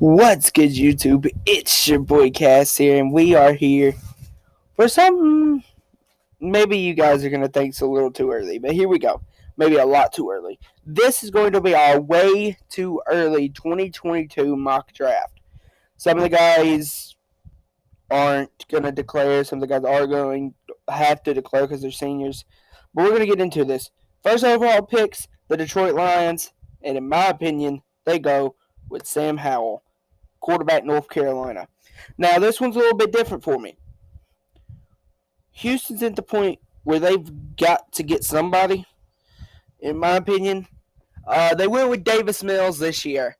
What's good, YouTube? It's your boy Cass here, and we are here for something. Maybe you guys are going to think it's a little too early, but here we go. Maybe a lot too early. This is going to be our way too early 2022 mock draft. Some of the guys aren't going to declare, some of the guys are going to have to declare because they're seniors. But we're going to get into this. First overall picks, the Detroit Lions, and in my opinion, they go with Sam Howell, quarterback, North Carolina. Now, this one's a little bit different for me. Houston's at the point where they've got to get somebody, in my opinion. They went with Davis Mills this year.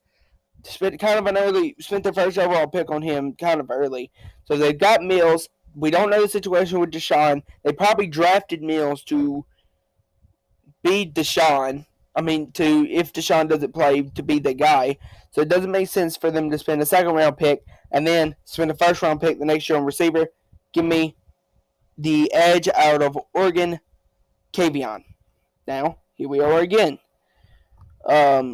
Spent their first overall pick on him kind of early. So they've got Mills. We don't know the situation with Deshaun. They probably drafted Mills to be Deshaun. If Deshaun doesn't play, to be the guy. So it doesn't make sense for them to spend a second round pick and then spend a first round pick the next year on receiver. Give me the edge out of Oregon, Kavion. Now, here we are again. I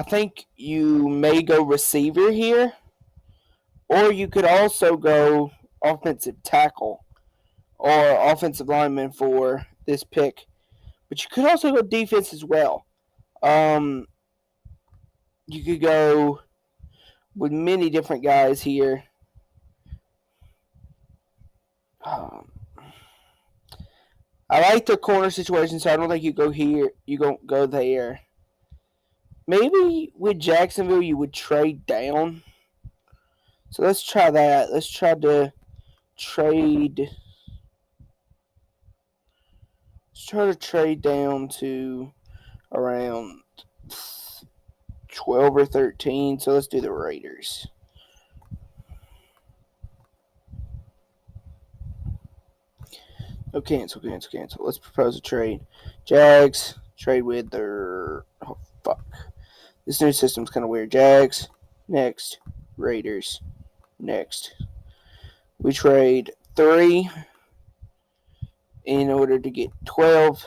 think you may go receiver here, or you could also go offensive tackle or offensive lineman for this pick. But you could also go defense as well. You could go with many different guys here. I like the corner situation, so I don't think you go here. You don't go there. Maybe with Jacksonville, you would trade down. So let's try that. Let's try to trade. Let's try to trade down to around 12 or 13. So let's do the Raiders. Oh, cancel. Let's propose a trade. Jags, trade with their. Oh, fuck. This new system's kind of weird. Jags, next. Raiders, next. We trade 3 in order to get 12.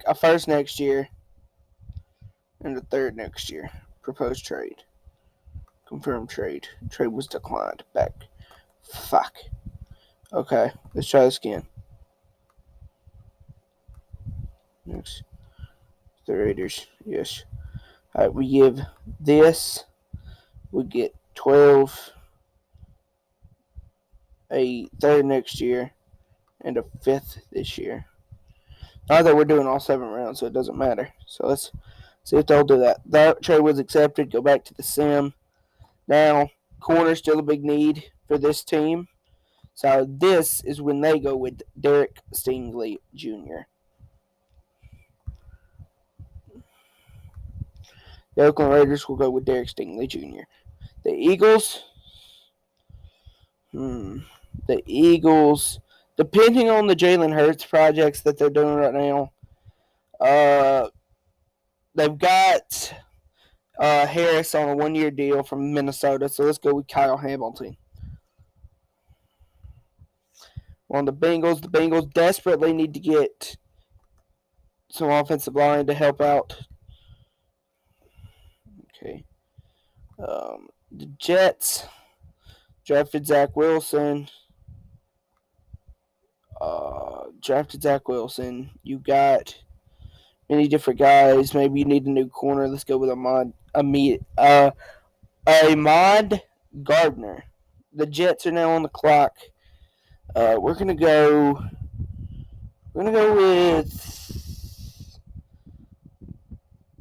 A first next year, and a third next year. Proposed trade. Confirmed trade. Trade was declined. Back. Fuck. Okay, let's try this again. Next. The Raiders. Yes. Alright, we give this. We get 12. A third next year. And a fifth this year. Not that we're doing all 7 rounds, so it doesn't matter. So let's see if they'll do that. That trade was accepted. Go back to the sim. Now, corner still a big need for this team. So this is when they go with Derek Stingley Jr. The Oakland Raiders will go with Derek Stingley Jr. The Eagles. The Eagles, depending on the Jalen Hurts projects that they're doing right now, they've got Harris on a 1-year deal from Minnesota. So let's go with Kyle Hamilton. On the Bengals desperately need to get some offensive line to help out. Okay. The Jets drafted Zach Wilson. You got many different guys. Maybe you need a new corner. Let's go with Ahmad Gardner. The Jets are now on the clock. We're gonna go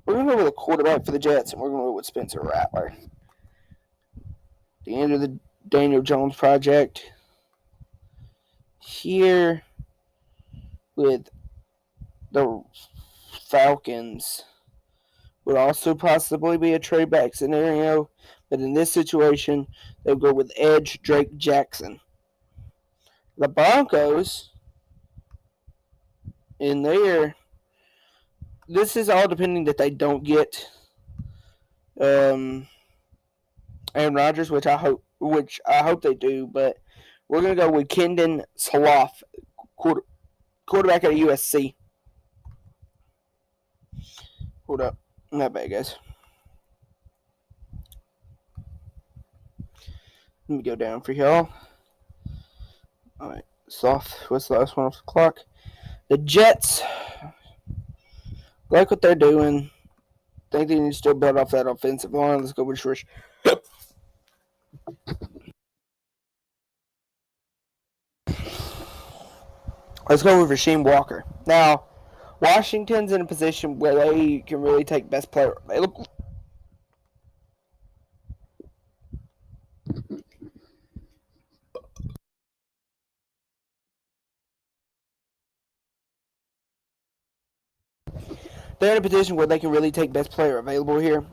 with a quarterback for the Jets, and we're gonna go with Spencer Rattler. The end of the Daniel Jones project. Here with the Falcons would also possibly be a trade back scenario, but in this situation, they'll go with edge Drake Jackson. The Broncos, in there, this is all depending that they don't get Aaron Rodgers, which I hope they do, but we're gonna go with Kendon Sloth, quarterback at USC. Hold up, not bad, guys. Let me go down for y'all. Alright, soft. What's the last one off the clock? The Jets. Like what they're doing. Think they need to still build off that offensive line. Let's go with Trish. Let's go with Rasheem Walker. Now, Washington's in a position where they can really take best player available. They're in a position where they can really take best player available here.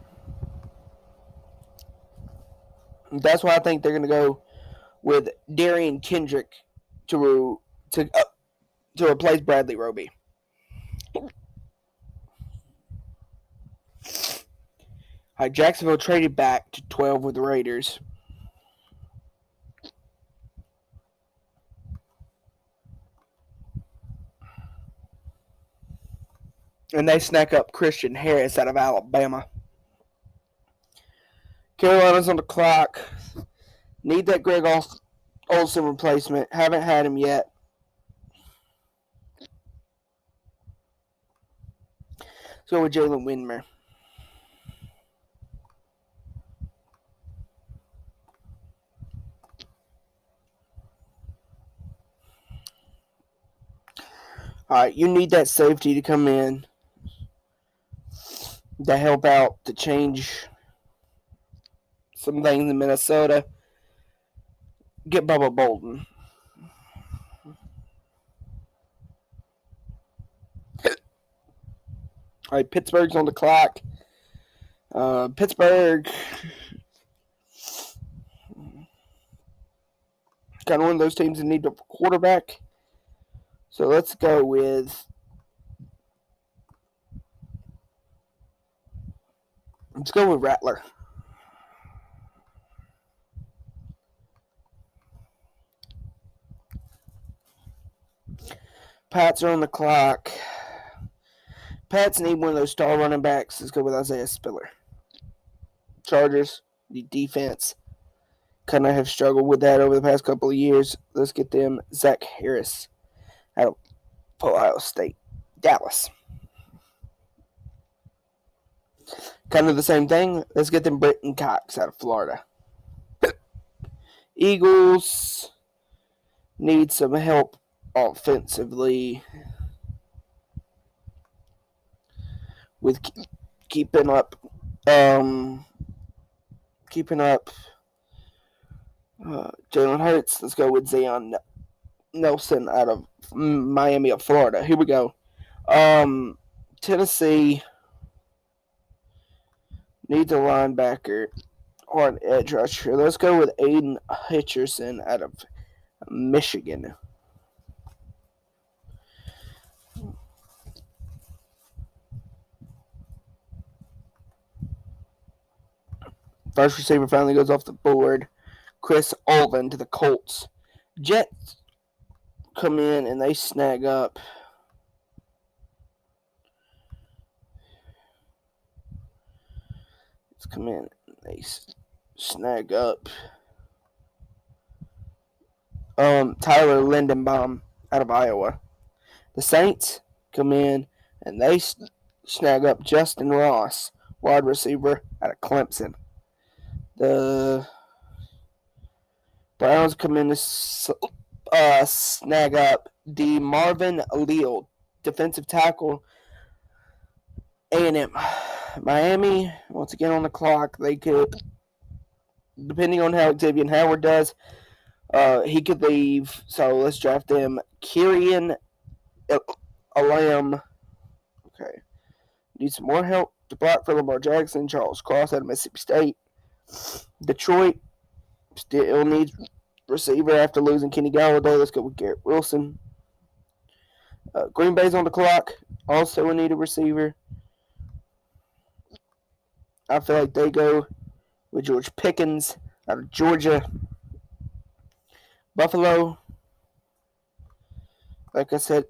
That's why I think they're going to go with Darian Kendrick to replace Bradley Roby. All right, Jacksonville traded back to 12 with the Raiders. And they snack up Christian Harris out of Alabama. Carolina's on the clock. Need that Greg Olsen replacement. Haven't had him yet. Let's go with Jalen Windmer. All right, you need that safety to come in to help out to change some things in Minnesota. Get Bubba Bolden. All right, Pittsburgh's on the clock. Pittsburgh, kind of one of those teams that need a quarterback. So let's go with Rattler. Pats are on the clock. Pats need one of those star running backs. Let's go with Isaiah Spiller. Chargers, the defense, kind of have struggled with that over the past couple of years. Let's get them Zach Harris out of Ohio State. Dallas. Kind of the same thing. Let's get them Brenton Cox out of Florida. Eagles need some help offensively with keeping up Jalen Hurts. Let's go with Zion Nelson out of Miami of Florida. Here we go. Tennessee needs a linebacker or an edge rusher. Let's go with Aiden Hutcherson out of Michigan. First receiver finally goes off the board. Chris Olven to the Colts. Jets come in and they snag up Tyler Lindenbaum out of Iowa. The Saints come in and they snag up Justin Ross, wide receiver out of Clemson. The Browns come in to snag up Marvin Leal, defensive tackle, A&M. Miami, once again on the clock. They could, depending on how Xavier Howard does, he could leave. So let's draft them. Kyrian Alam. Okay. Need some more help to block for Lamar Jackson. Charles Cross out of Mississippi State. Detroit still needs receiver after losing Kenny Galladay. Let's go with Garrett Wilson. Green Bay's on the clock. Also need a receiver. I feel like they go with George Pickens out of Georgia. Buffalo, like I said,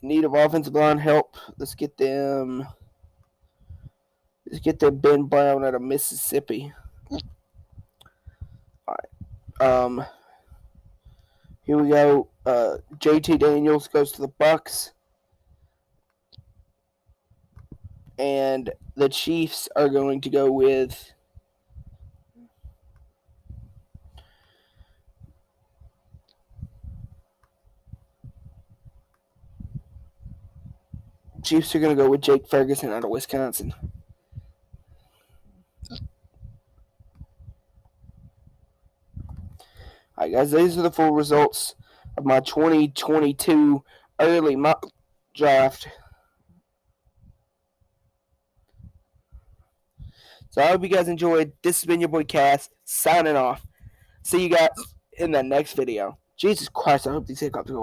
need of offensive line help. Let's get them Ben Brown out of Mississippi. All right. Here we go. JT Daniels goes to the Bucks. And the Chiefs are going to go with Jake Ferguson out of Wisconsin. All right, guys, these are the full results of my 2022 early mock draft. So I hope you guys enjoyed. This has been your boy Cass, signing off. See you guys in the next video. Jesus Christ, I hope these hiccups go